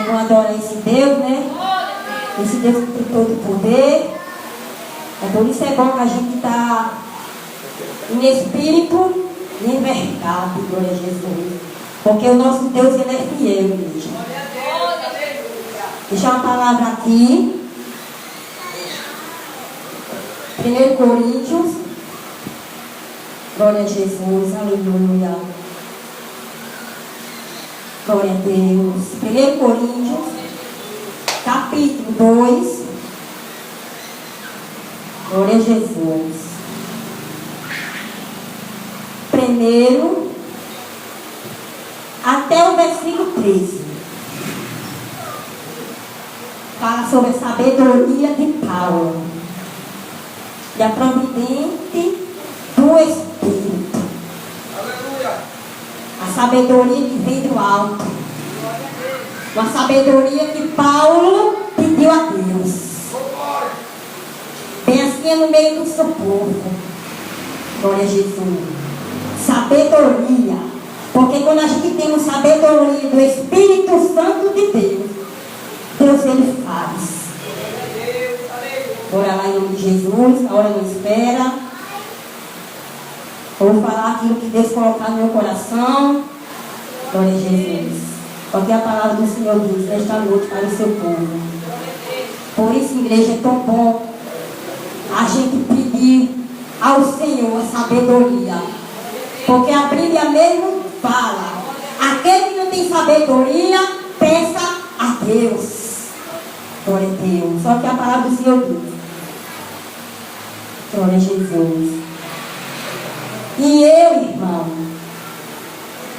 bom adorar esse Deus, né? Esse Deus que tem todo o poder. É por isso é bom que a gente está em espírito e em verdade, glória a Jesus. Porque o nosso Deus, ele é fiel, igreja. Deixa uma palavra aqui. 1 Coríntios. Glória a Jesus, aleluia. Glória a Deus. 1 Coríntios, capítulo 2. Glória a Jesus. Primeiro, até o versículo 13. Fala sobre a sabedoria de Paulo. E a providente do Espírito. Aleluia. A sabedoria que vem do alto. Uma sabedoria que Paulo pediu a Deus. Bem assim no meio do seu povo. Glória a Jesus. Sabedoria. Porque quando a gente tem uma sabedoria do Espírito Santo de Deus, Deus ele faz. Bora lá em nome de Jesus, a hora não espera. Vou falar aquilo que Deus colocar no meu coração. Glória a Jesus. Porque a palavra do Senhor diz nesta noite para o seu povo. Por isso, igreja, é tão bom a gente pedir ao Senhor a sabedoria. Porque a Bíblia mesmo fala: aquele que não tem sabedoria, peça a Deus. Glória a Deus. Só que a palavra do Senhor diz. Glória a Jesus. E eu, irmão,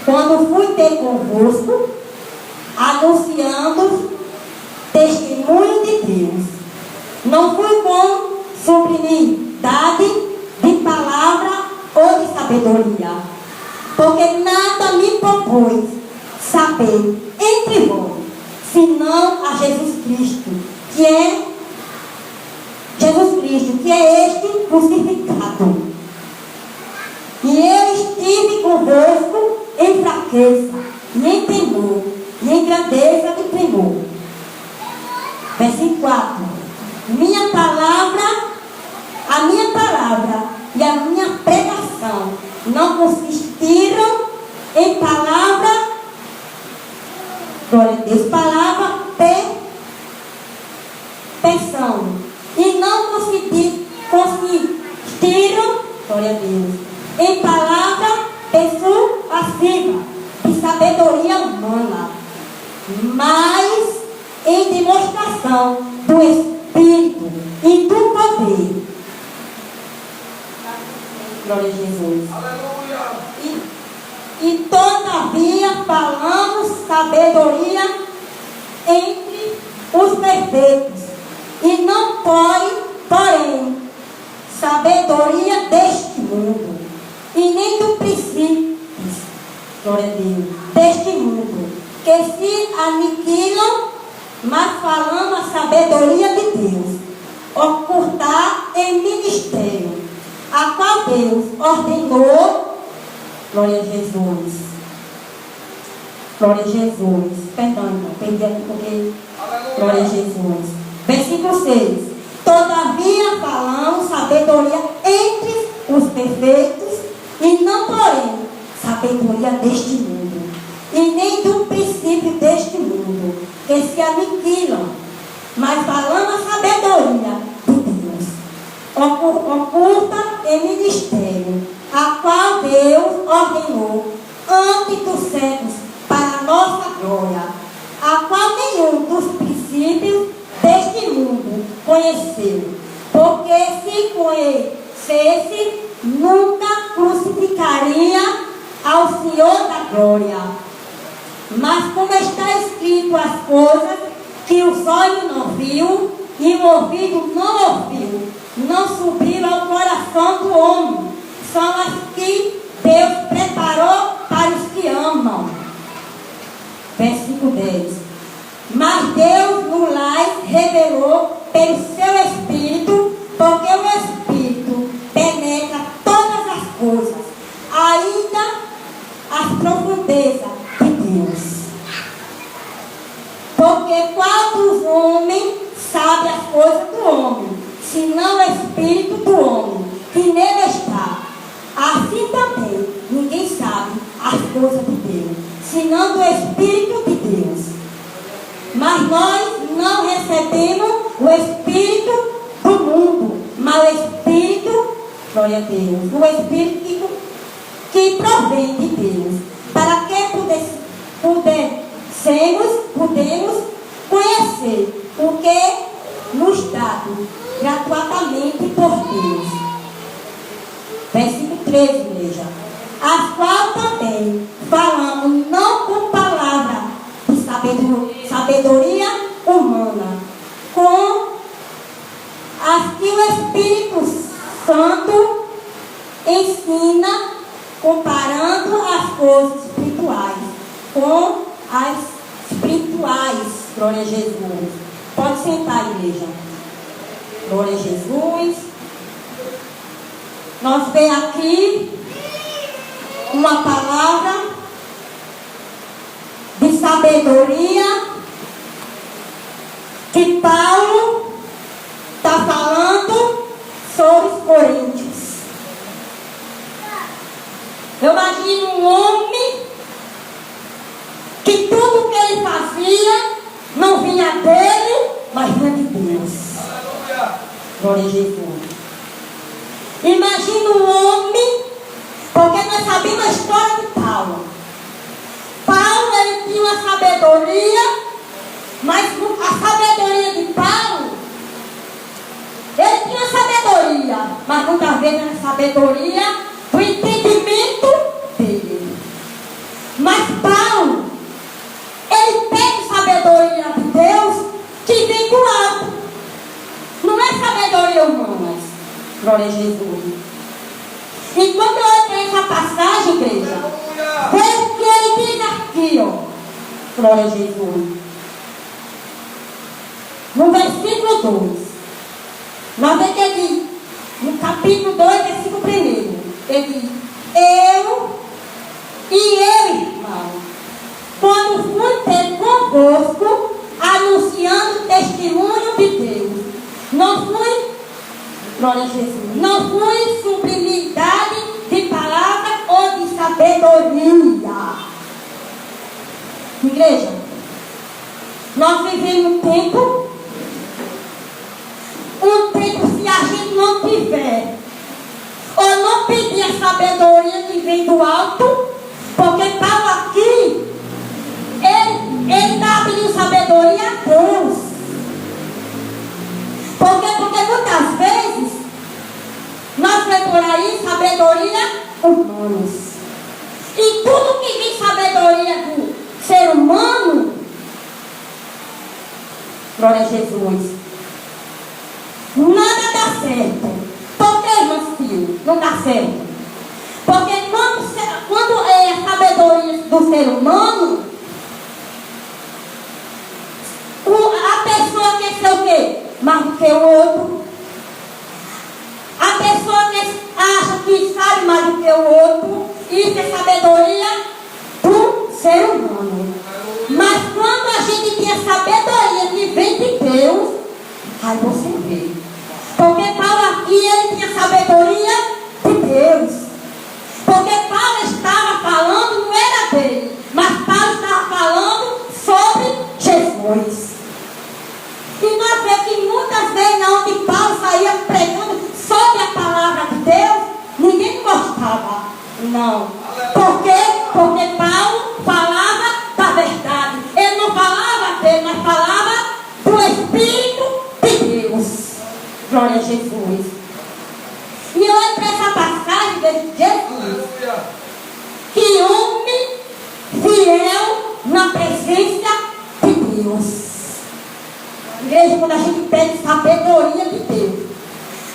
quando fui ter convosco, anunciando testemunho de Deus, não fui com sublimidade de palavra ou de sabedoria, porque nada me propôs saber entre vós, senão a Jesus Cristo, que é este crucificado. E eu estive convosco em fraqueza, e em temor, e em grandeza de temor. Versículo 4. A minha palavra e a minha pregação não consistiram em palavra, glória a Deus, palavra perfeição, e não consistiram, glória a Deus, em palavra persuasiva de sabedoria humana, mas em demonstração do Espírito e do poder. Glória a Jesus. Aleluia. E todavia falamos sabedoria entre os perfeitos, e não porém sabedoria deste mundo, e nem do princípio, glória a Deus, deste mundo, que se aniquilam, mas falando a sabedoria de Deus, ocultar em ministério, a qual Deus ordenou, glória a Jesus. Glória a Jesus. Perdão, irmão, perdi aqui porque, glória a Jesus. Versículo 6. Todavia falamos sabedoria entre os perfeitos, e não porém sabedoria deste mundo, e nem do princípio deste mundo, que se aniquilam, mas falamos a sabedoria de Deus, oculta em ministério, a qual Deus ordenou antes dos séculos para a nossa glória, a qual nenhum dos princípios deste mundo conheceu, porque se conhecesse, nunca crucificaria ao Senhor da glória. Mas como está escrito, as coisas que os olhos não viu e o ouvido não ouviu, não subiram ao coração do homem, são as que Deus preparou para os que amam. Versículo 10. Mas Deus no lá revelou pelo seu Espírito, porque o Espírito penetra todas as coisas, ainda as profundezas de Deus. Porque senão o espírito do homem que nele está. Assim também ninguém sabe as coisas de Deus, senão do Espírito de Deus. Mas nós não recebemos o Espírito do mundo, mas o Espírito, glória a Deus, o Espírito que provém de Deus, para que podemos conhecer o que nos dado gratuitamente por Deus. Versículo 13, igreja. A qual também falamos não com palavra de sabedoria humana, com as que o Espírito Santo ensina, comparando as coisas espirituais com as espirituais. Glória a Jesus. Pode sentar, igreja. Glória a Jesus. Nós vemos aqui uma palavra de sabedoria que Paulo está falando sobre os coríntios. Eu imagino um homem que tudo que ele fazia não vinha dele, mas vinha de Deus. Glória a Jesus. Imagina um homem, porque nós sabemos a história de Paulo. Paulo, ele tinha uma sabedoria, mas a sabedoria de Paulo, ele tinha sabedoria, mas muitas vezes era sabedoria do entendimento dele. Mas Paulo, ele tem sabedoria de Deus que vem do alto. Não é sabedoria humana. Glória a Jesus. E quando eu tenho essa passagem, igreja, veja o que ele diz aqui, ó. Glória a Jesus. No versículo 2. Nós vemos que ele diz, no capítulo 2, versículo 1. Ele diz, eu, irmão, quando fui ter convosco, anunciando o testemunho de Deus, não fui, glória a Jesus, não fui sublimidade de palavra ou de sabedoria. Igreja, nós vivemos um tempo, se a gente não tiver, ou não pedir a sabedoria que vem do alto, porque Paulo aqui, ele está pedindo sabedoria a Deus. Porque muitas vezes nós vemos por aí sabedoria humanos. E tudo que vem sabedoria do ser humano, glória a Jesus, nada dá certo. Por que, meu filho? Não dá certo. Porque quando é a sabedoria do ser humano, a pessoa quer ser o quê? Mais do que o outro. A pessoa acha que sabe mais do que o outro. Isso é sabedoria do ser humano. Mas quando a gente tem a sabedoria que vem de Deus, aí você vê. Porque Paulo aqui, ele tinha sabedoria de Deus. Porque Paulo estava falando, não era dele, mas Paulo estava falando sobre Jesus. E nós vemos que muitas vezes, onde Paulo saía pregando sobre a palavra de Deus, ninguém gostava. Não. Por quê? Porque Paulo falava da verdade. Ele não falava dele, mas falava do Espírito de Deus. Glória a Jesus. E olha para essa passagem de Jesus. Que homem fiel na presença de Deus. Igreja, quando a gente pede sabedoria de Deus,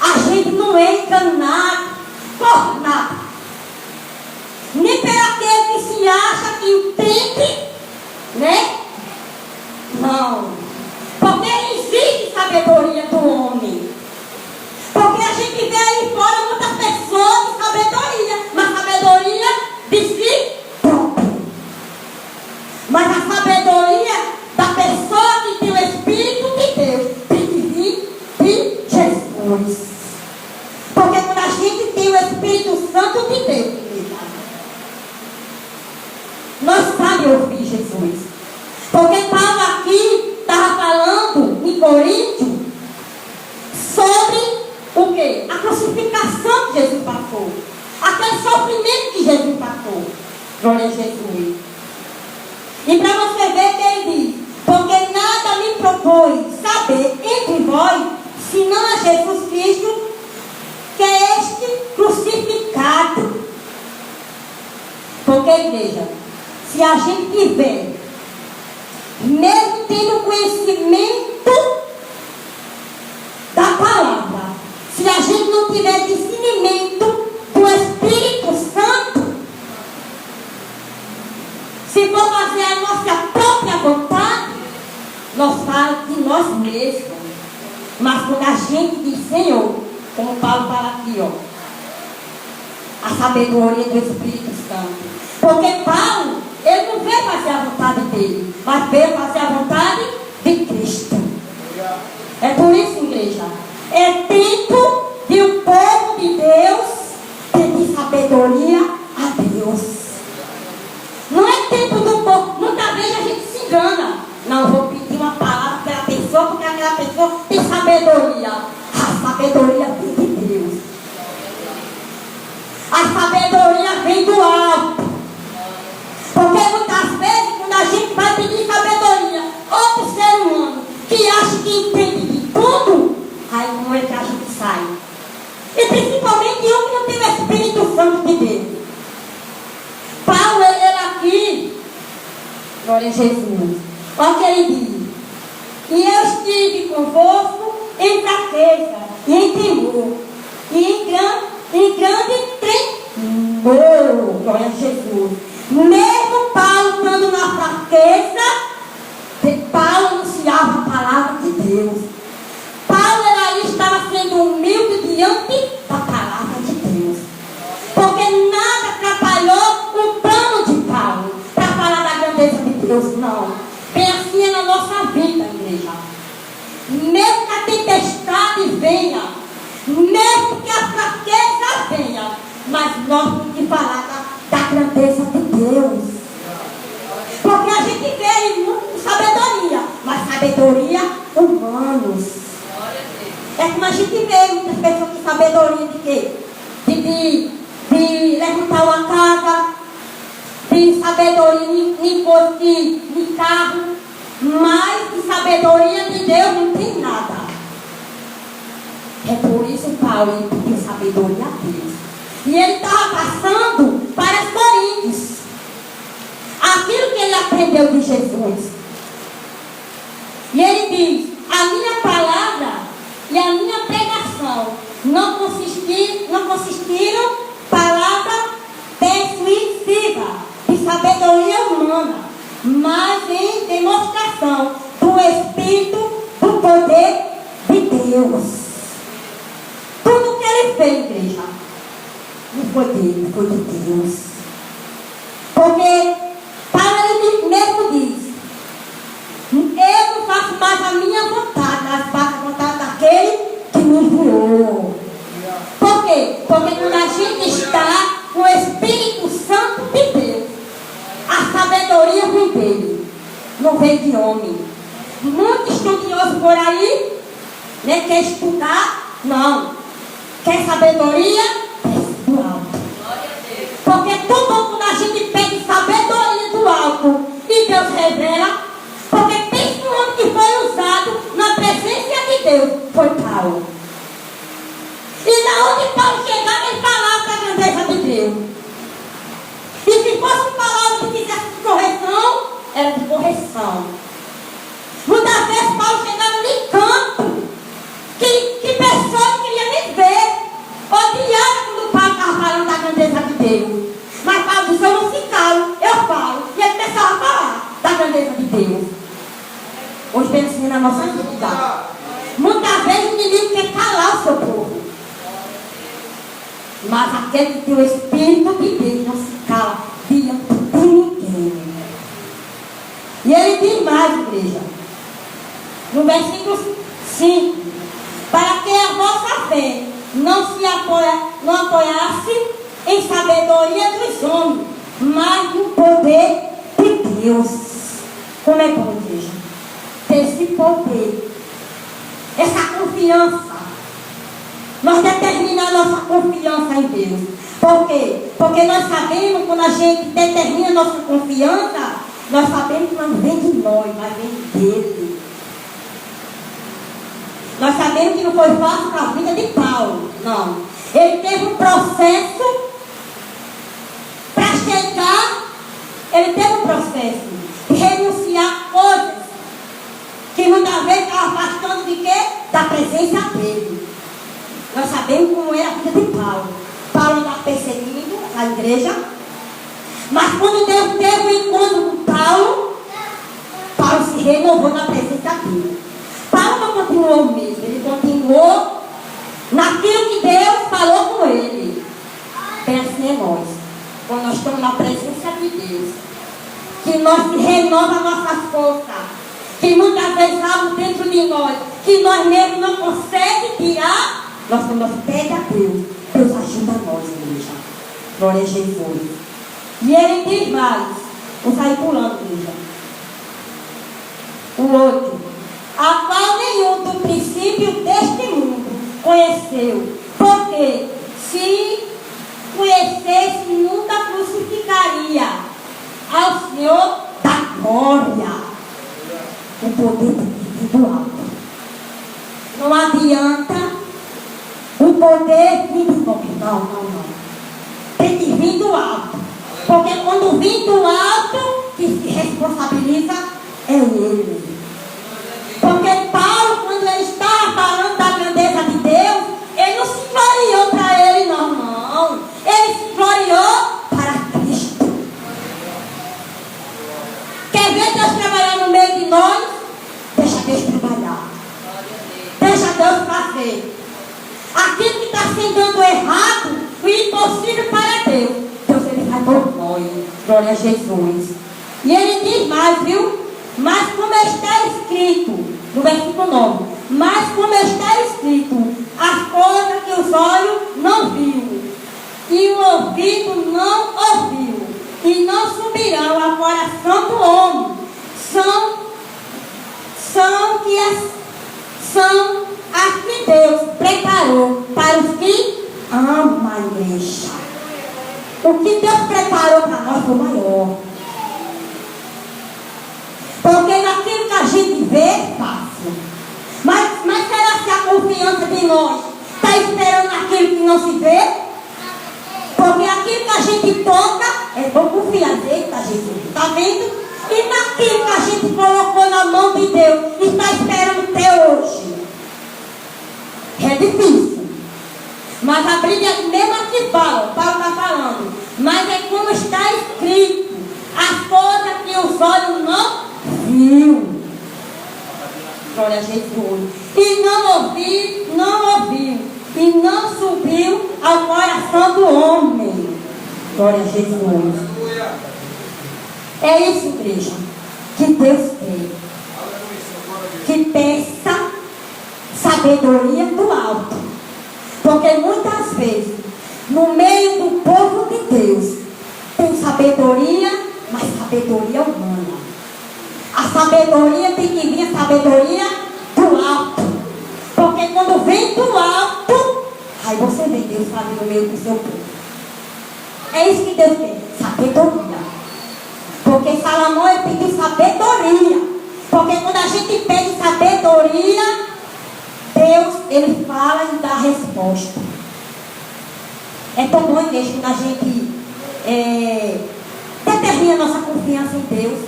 a gente não é enganado por nada. Nem pelo aquele que se acha que entende, né? Não. Porque existe sabedoria do homem. Porque a gente vê aí fora muitas pessoas de sabedoria, mas sabedoria de si próprio. Mas a sabedoria da pessoa que tem o Espírito de Deus tem que vir de Jesus. sabe ouvir Jesus. Porque Paulo aqui estava falando em Coríntio sobre o quê? A crucificação que Jesus passou. Aquele sofrimento que Jesus passou. Glória a Jesus. E para você ver que ele diz: porque nada me propõe saber entre vós, senão a Jesus Cristo, que é este crucificado. Porque, igreja, se a gente tiver, mesmo tendo conhecimento da palavra, se a gente não tiver discernimento do Espírito Santo, se for fazer a nossa própria vontade, nós falamos de nós mesmos. Mas quando a gente diz Senhor, como Paulo fala aqui, ó, a sabedoria do Espírito Santo. Porque Paulo, ele não veio fazer a vontade dele, mas veio fazer a vontade de Cristo. É por isso, igreja, é tempo de o povo de Deus pedir sabedoria a Deus. Não é tempo do povo. Muitas vezes a gente se engana. Não, vou pedir uma palavra para aquela pessoa, porque aquela pessoa tem sabedoria. A sabedoria vem de Deus. A sabedoria vem do alto. Porque muitas vezes, quando a gente vai pedir sabedoria, outro ser humano que acha que entende de tudo, aí não é que a gente sai. E principalmente eu que não tenho o Espírito Santo de Deus. Paulo, ele aqui, glória a Jesus, olha o que ele diz: e eu estive convosco em fraqueza, e em temor, e em grande tremor, glória a Jesus. Mesmo Paulo estando na fraqueza, Paulo anunciava a palavra de Deus. Paulo aí estava sendo humilde diante da palavra de Deus. Porque nada atrapalhou o plano de Paulo para falar da grandeza de Deus, não. Bem assim é na nossa vida, igreja. Mesmo que a tempestade venha, mesmo que a fraqueza venha, mas nós temos que falar da grandeza de Deus. Porque a gente vê muito sabedoria, mas sabedoria humanos. É como a gente vê muitas pessoas com sabedoria de quê? De levantar uma casa, de sabedoria em carro, mas de sabedoria de Deus não tem nada. É por isso que Paulo pediu sabedoria a Deus. E ele estava passando para os Coríntios aquilo que ele aprendeu de Jesus. E ele diz: a minha palavra e a minha pregação não consistiram palavra persuasiva de sabedoria humana, mas em demonstração do Espírito, do poder de Deus. Tudo que ele fez, igreja, não foi dele, foi de Deus. Porque Paulo mesmo diz: eu não faço mais a minha vontade, mas faço a vontade daquele que me enviou. Por quê? Porque quando a gente está com o Espírito Santo de Deus, a sabedoria vem dele, não vem de homem. Muitos estudiosos por aí, né, quer estudar, não. Quer sabedoria? É do alto. Porque tudo quando a gente pede sabedoria do alto e Deus revela, porque pensa no homem que foi usado na presença de Deus, foi Paulo. E na onde Paulo chegava, ele falava da grandeza de Deus. E se fosse palavra que fizesse correção, era de correção. Muitas vezes Paulo chegava em campo, que pessoa não queria nem ver, odiava quando Paulo estava falando da grandeza de Deus. Mas Paulo disse: eu não se calo, eu falo. E ele começava a falar da grandeza de Deus. Hoje pensando na nossa vida. Muitas vezes o inimigo quer calar o seu povo. Mas aquele que tem o Espírito de Deus não se cala diante de ninguém. E ele diz mais, igreja, no versículo 5: para que a vossa fé não apoiasse em sabedoria dos homens, mas no poder de Deus. Como é bom, igreja, ter esse poder, essa confiança. Nós determinamos a nossa confiança em Deus. Por quê? Porque nós sabemos, quando a gente determina a nossa confiança, nós sabemos que não vem de nós, mas vem dele. Nós sabemos que não foi fácil para a vida de Paulo. Não. Ele teve um processo para chegar. Ele teve um processo de renunciar a coisas que muitas vezes estavam afastando de quê? Da presença dele. Nós sabemos como era a vida de Paulo. Paulo estava perseguindo a igreja. Mas quando Deus teve um encontro com Paulo, Paulo se renovou na presença dele. Paulo não continuou o mesmo. Ele continuou naquilo que Deus falou com ele. Bem assim é nós. Quando nós estamos na presença de Deus, que nós se renova a nossa força, que muitas vezes algo dentro de nós, que nós mesmos não conseguimos tirar, nós pedimos a Deus. Deus ajuda nós, igreja. Glória a Jesus. E ele diz mais, vou sair pulando, igreja. O 8. A qual nenhum do princípio deste mundo conheceu, porque se conhecesse, nunca crucificaria ao Senhor da glória. O poder do alto. Não adianta o poder vir do alto. Não. Tem que vir do alto. Porque quando vem do alto, quem se responsabiliza é ele. Porque Paulo, quando ele estava falando da grandeza de Deus, ele não se gloriou para ele, não. Ele se gloriou para Cristo. Quer ver Deus trabalhar no meio de nós? Deixa Deus trabalhar. Deixa Deus fazer. Aquilo que está sendo errado, o impossível para Deus, Deus ele vai por nós. Glória a Jesus. E ele diz mais, viu? Mas como está escrito, no versículo 9, mas como está escrito, as coisas que os olhos não viu, e o ouvido não ouviu, e não subirão ao coração do homem, são as que Deus preparou para os que amam a igreja. O que Deus preparou para nós foi maior. Porque naquilo que a gente vê é fácil. Mas será que a confiança de nós está esperando aquilo que não se vê? Porque aquilo que a gente toca é bom confiar. Eita, Jesus, está vendo? E naquilo que a gente colocou na mão de Deus, está esperando ter hoje. É difícil. Mas a Bíblia mesmo aqui fala, Paulo está falando. Mas é como está escrito, as coisas que os olhos não viu. Glória a Jesus. E não ouviu, e não subiu ao coração do homem. Glória a Jesus. É isso, igreja, que Deus tem. Que peça sabedoria do alto. Porque muitas vezes, no meio do povo de Deus, tem sabedoria, mas sabedoria humana. A sabedoria tem que vir, a sabedoria do alto. Porque quando vem do alto, aí você vê Deus fazendo no meio do seu povo. É isso que Deus quer, sabedoria. Porque Salomão pediu sabedoria. Porque quando a gente pede sabedoria, Deus, ele fala e dá a resposta. É tão bom, igreja, quando a gente determina a nossa confiança em Deus,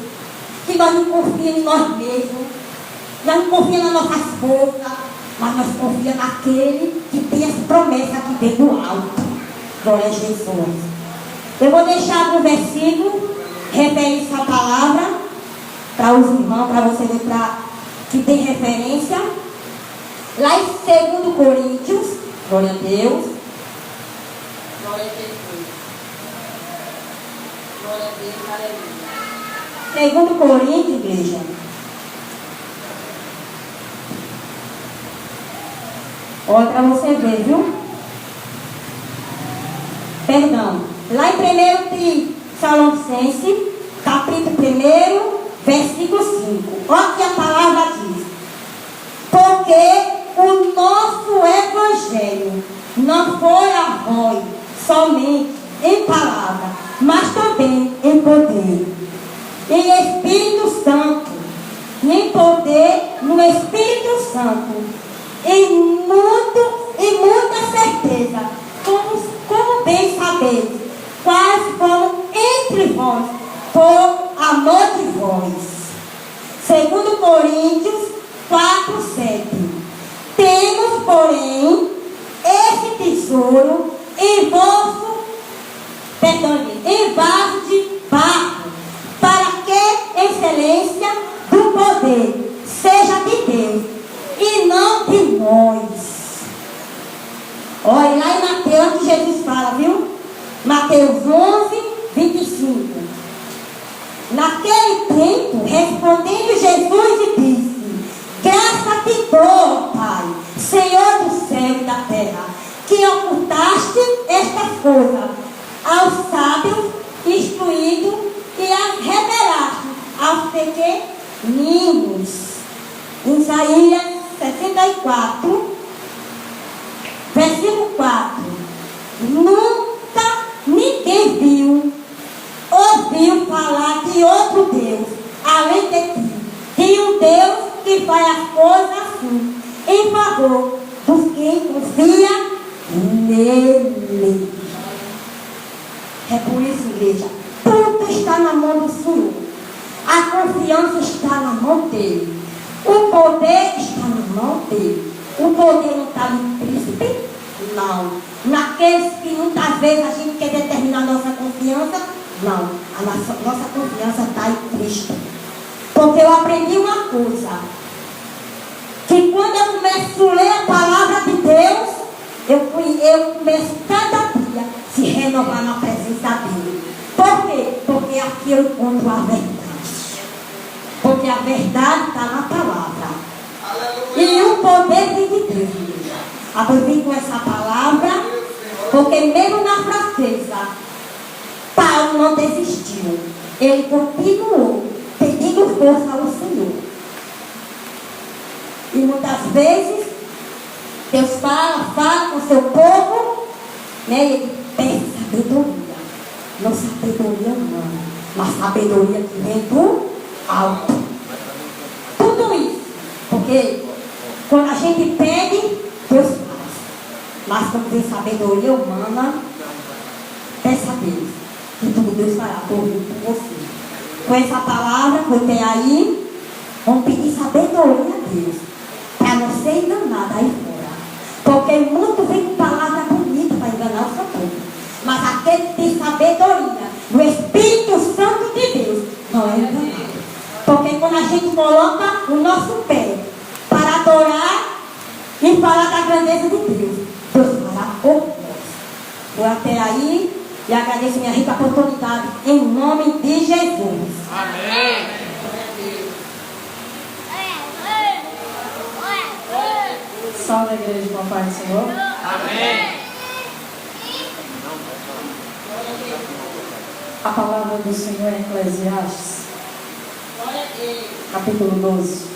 que nós não confiamos em nós mesmos, nós não confiamos nas nossas forças, mas nós confiamos naquele que tem essa promessa que vem do alto. Glória a Jesus. Eu vou deixar um versículo referência à palavra para os irmãos, para você ver que tem referência. Lá em 2 Coríntios, glória a Deus. Glória a Jesus. Glória a Deus, aleluia. 2 Coríntios, igreja. Olha para você ver, viu? Perdão. Lá em 1 Tessalonicenses, capítulo 1, em Espírito Santo, em poder no Espírito Santo, e muita certeza, como bem sabeis, quais foram entre vós, por amor de vós. 2 Coríntios 4:7. Temos, porém, esse tesouro em vaso de barro, para que a excelência do poder seja de Deus e não de nós. Olha lá em Mateus que Jesus fala, viu? Mateus 11:25. Naquele tempo, respondendo Jesus e disse: graças te dou, Pai, Senhor do céu e da terra, que ocultaste esta coisa aos sábios instruídos e as revelaste aos pequeninos. Isaías 64, versículo 4. Nunca ninguém viu, ouviu falar de outro Deus, além de ti, de um Deus que faz as coisas assim, em favor dos que confia nele. É por isso, igreja, tudo está na mão do Senhor. A confiança está na mão dele. O poder está na mão dele. O poder não está no príncipe? Não. Naqueles que muitas vezes a gente quer determinar nossa confiança? Não. A nossa confiança está em Cristo. Porque eu aprendi uma coisa. Que quando eu começo a ler a palavra de Deus, eu começo cada dia a se renovar na presença dele. Por quê? Porque aqui eu encontro a verdade. Porque a verdade está na palavra. Aleluia. E o poder vem de Deus. Eu vim com essa palavra, porque mesmo na fraqueza, Paulo não desistiu. Ele continuou pedindo força ao Senhor. E muitas vezes, Deus fala com o seu povo, né? E ele pede sabedoria. Não sabedoria humana, mas sabedoria que vem do alto. Tudo isso. Porque quando a gente pede, Deus faz. Mas quando tem sabedoria humana, peça a Deus. E tudo Deus fará por você. Com essa palavra, que tem aí, vamos pedir sabedoria a Deus. Para não ser enganado aí fora. Porque muito vem com palavra bonita para enganar o seu povo. Mas aquele que tem sabedoria, o Espírito Santo de Deus, não é enganado. Porque quando a gente coloca o nosso pé para adorar e falar da grandeza de Deus, Deus fará por nós. Vou até aí e agradeço minha rica oportunidade em nome de Jesus. Amém. Salve a igreja com a paz do Senhor. Amém. A palavra do Senhor é em Eclesiastes, capítulo 12.